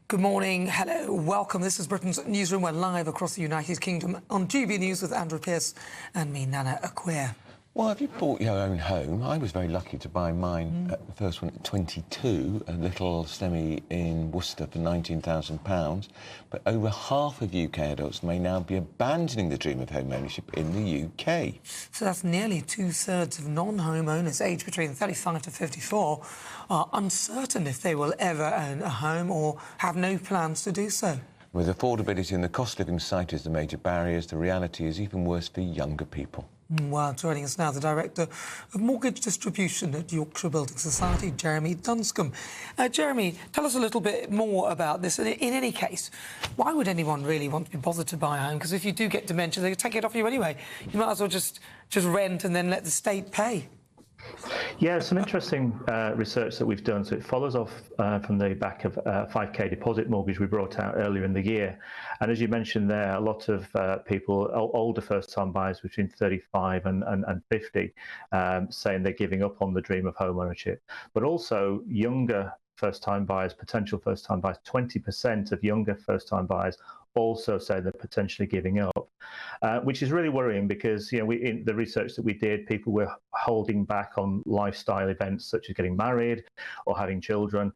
Good morning, hello, welcome. This is Britain's Newsroom. We're live across the United Kingdom on GB News with Andrew Pearce and me, Nana Acquia. Well, have you bought your own home? I was very lucky to buy mine, the first one at 22, a little semi in Worcester for £19,000. But over half of UK adults may now be abandoning the dream of home ownership in the UK. So that's nearly two-thirds of non-home owners aged between 35 to 54 are uncertain if they will ever own a home or have no plans to do so. With affordability and the cost of living cited as the major barriers, the reality is even worse for younger people. Well, joining us now, the Director of Mortgage Distribution at Yorkshire Building Society, Jeremy Dunscombe. Jeremy, tell us a little bit more about this. And in any case, why would anyone really want to be bothered to buy a home? Because if you do get dementia, they take it off you anyway. You might as well just rent and then let the state pay. Yeah, some interesting research that we've done. So it follows off from the back of 5K deposit mortgage we brought out earlier in the year. And as you mentioned there, a lot of people, older first-time buyers between 35 and 50, saying they're giving up on the dream of home ownership. But also younger first-time buyers, potential first-time buyers, 20% of younger first-time buyers also say they're potentially giving up, which is really worrying because, you know, in the research that we did, people were holding back on lifestyle events such as getting married or having children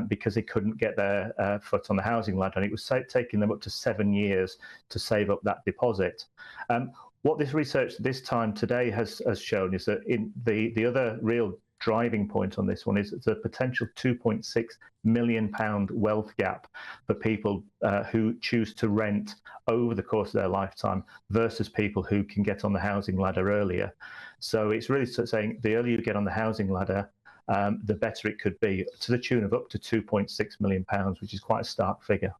because they couldn't get their foot on the housing ladder, and it was taking them up to 7 years to save up that deposit. What this research this time today has shown is that in the other real driving point on this one is the potential £2.6 million wealth gap for people who choose to rent over the course of their lifetime versus people who can get on the housing ladder earlier. So it's really saying the earlier you get on the housing ladder, the better it could be, to the tune of up to £2.6 million, which is quite a stark figure.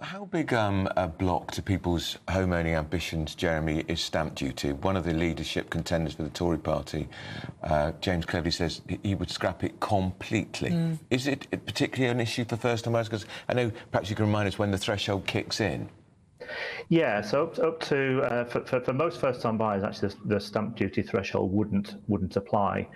How big a block to people's home owning ambitions, Jeremy, is stamp duty? One of the leadership contenders for the Tory party, James Cleverly, says he would scrap it completely. Is it particularly an issue for first-time buyers? Because I know perhaps you can remind us when the threshold kicks in. Yeah, so up to for most first-time buyers, actually, the stamp duty threshold wouldn't apply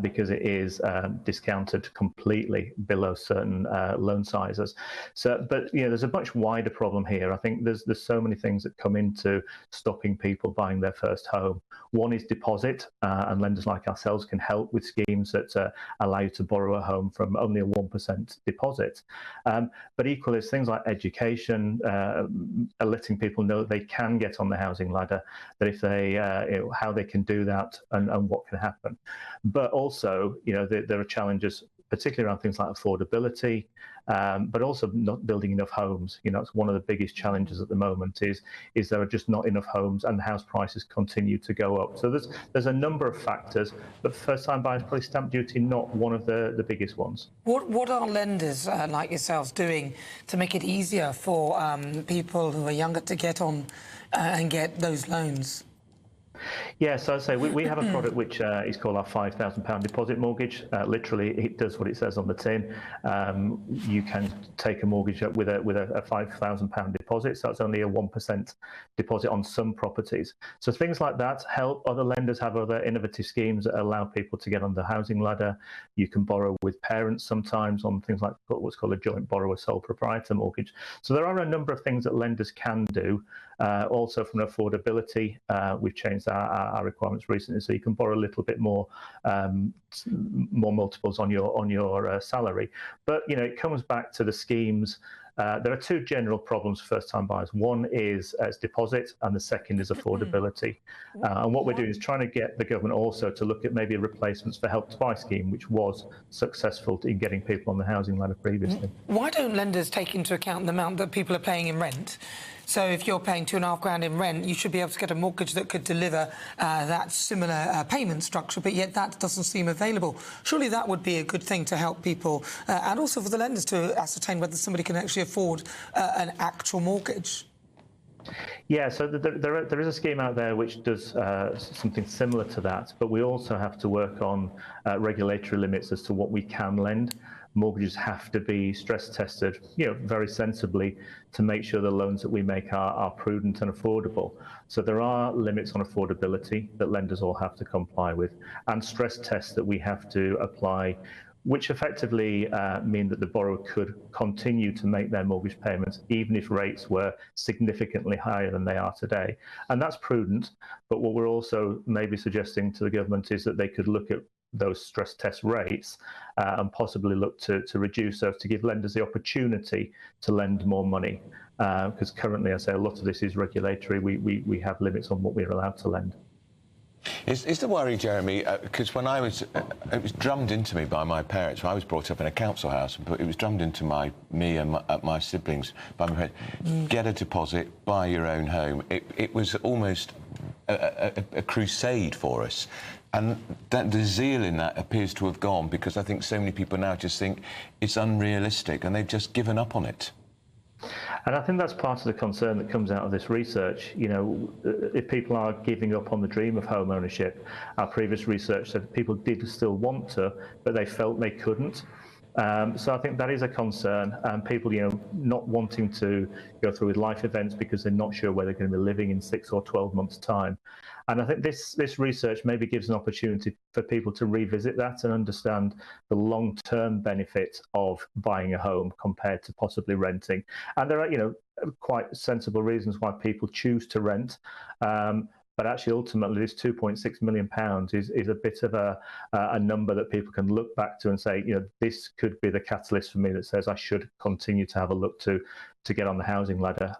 because it is discounted completely below certain loan sizes. So, but you know, there's a much wider problem here. I think there's so many things that come into stopping people buying their first home. One is deposit, and lenders like ourselves can help with schemes that allow you to borrow a home from only a 1% deposit. But equally, there's things like education. Letting people know that they can get on the housing ladder, that if they, how they can do that and what can happen. But also, you know, there are challenges, particularly around things like affordability, but also not building enough homes. You know, it's one of the biggest challenges at the moment is there are just not enough homes and house prices continue to go up. So there's a number of factors, but first-time buyers, probably stamp duty not one of the biggest ones. What are lenders like yourselves doing to make it easier for people who are younger to get on and get those loans? Yeah, so I'd say we have a product which is called our £5,000 deposit mortgage. Literally, it does what it says on the tin. You can take a mortgage with a £5,000 deposit, so that's only a 1% deposit on some properties. So things like that help. Other lenders have other innovative schemes that allow people to get on the housing ladder. You can borrow with parents sometimes on things like what's called a joint borrower sole proprietor mortgage. So there are a number of things that lenders can do. Also from affordability, we've changed our requirements recently, so you can borrow a little bit more multiples on your salary. But you know, it comes back to the schemes. There are two general problems for first-time buyers. One is deposit, and the second is affordability. And what we're doing is trying to get the government also to look at maybe replacements for Help to Buy scheme, which was successful in getting people on the housing ladder previously. Why don't lenders take into account the amount that people are paying in rent? So if you're paying £2,500 in rent, you should be able to get a mortgage that could deliver that similar payment structure, but yet that doesn't seem available. Surely that would be a good thing to help people and also for the lenders to ascertain whether somebody can actually afford an actual mortgage. Yeah, so there is a scheme out there which does something similar to that, but we also have to work on regulatory limits as to what we can lend. Mortgages have to be stress tested, you know, very sensibly to make sure the loans that we make are prudent and affordable. So there are limits on affordability that lenders all have to comply with, and stress tests that we have to apply which effectively mean that the borrower could continue to make their mortgage payments even if rates were significantly higher than they are today. And that's prudent, but what we're also maybe suggesting to the government is that they could look at those stress test rates and possibly look to reduce those to give lenders the opportunity to lend more money. Because currently, I say a lot of this is regulatory. We have limits on what we're allowed to lend. Is the worry, Jeremy, because when it was drummed into me by my parents. I was brought up in a council house, but it was drummed into me and my siblings by my parents. Get a deposit, buy your own home. It was almost a crusade for us. And the zeal in that appears to have gone, because I think so many people now just think it's unrealistic and they've just given up on it. And I think that's part of the concern that comes out of this research. You know, if people are giving up on the dream of home ownership, our previous research said people did still want to, but they felt they couldn't. So I think that is a concern, and people, you know, not wanting to go through with life events because they're not sure where they're going to be living in 6 or 12 months' time. And I think this research maybe gives an opportunity for people to revisit that and understand the long-term benefit of buying a home compared to possibly renting. And there are, you know, quite sensible reasons why people choose to rent. But actually, ultimately, this £2.6 million is a bit of a number that people can look back to and say, you know, this could be the catalyst for me that says I should continue to have a look to get on the housing ladder.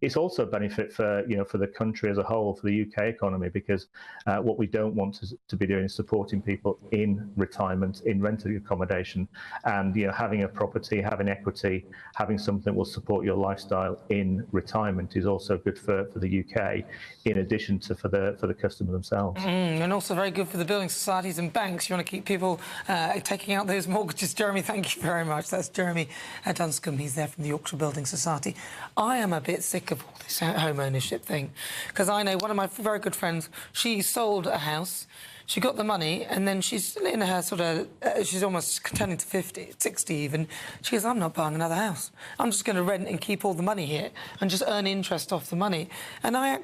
It's also a benefit for, you know, for the country as a whole, for the UK economy, because what we don't want to be doing is supporting people in retirement, in rented accommodation, and, you know, having a property, having equity, having something that will support your lifestyle in retirement is also good for the UK, in addition to for the customer themselves. And also very good for the building societies and banks. You want to keep people taking out those mortgages. Jeremy, thank you very much. That's Jeremy Dunscombe. He's there from the Yorkshire Building Society. I am a bit sick of all this home ownership thing, because I know one of my very good friends, she sold a house, she got the money, and then she's in her sort of, she's almost turning to 50, 60 even. She goes, I'm not buying another house. I'm just going to rent and keep all the money here and just earn interest off the money. And I'm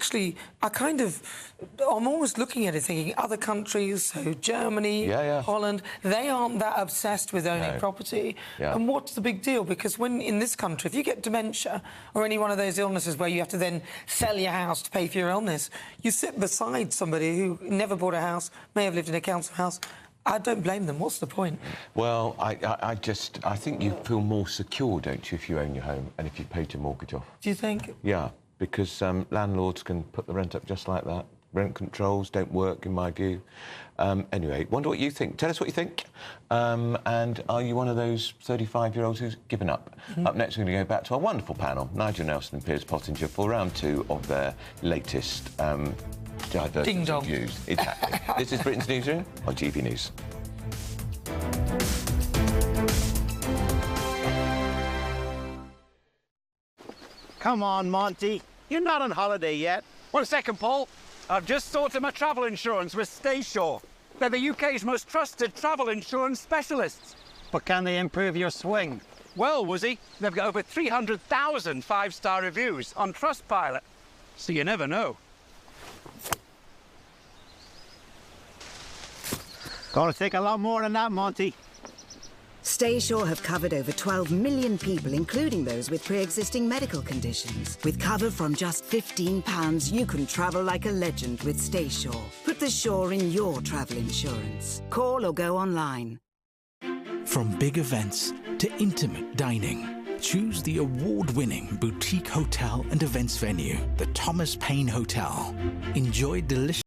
almost looking at it thinking other countries, so Germany, Holland, they aren't that obsessed with owning property. And what's the big deal? Because when in this country, if you get dementia or any one of those illnesses where you have to then sell your house to pay for your illness, you sit beside somebody who never bought a house, may have lived in a council house. I don't blame them. What's the point? Well, I think you feel more secure, don't you, if you own your home and if you paid your mortgage off. Do you think? Yeah, because landlords can put the rent up just like that. Rent controls don't work, in my view. Anyway, wonder what you think. Tell us what you think. And are you one of those 35-year-olds who's given up? Up next, we're going to go back to our wonderful panel, Nigel Nelson and Piers Pottinger, for round 2 of their latest diverse views. Exactly. This is Britain's Newsroom on GBNews. Come on, Monty. You're not on holiday yet. 1 second, Paul. I've just sorted my travel insurance with Stayshore. They're the UK's most trusted travel insurance specialists. But can they improve your swing? Well, Woozy, they've got over 300,000 five-star reviews on Trustpilot. So you never know. Gonna take a lot more than that, Monty. Stayshore have covered over 12 million people, including those with pre-existing medical conditions. With cover from just £15, you can travel like a legend with Stayshore. Put the shore in your travel insurance. Call or go online. From big events to intimate dining, choose the award-winning boutique hotel and events venue, the Thomas Paine Hotel. Enjoy delicious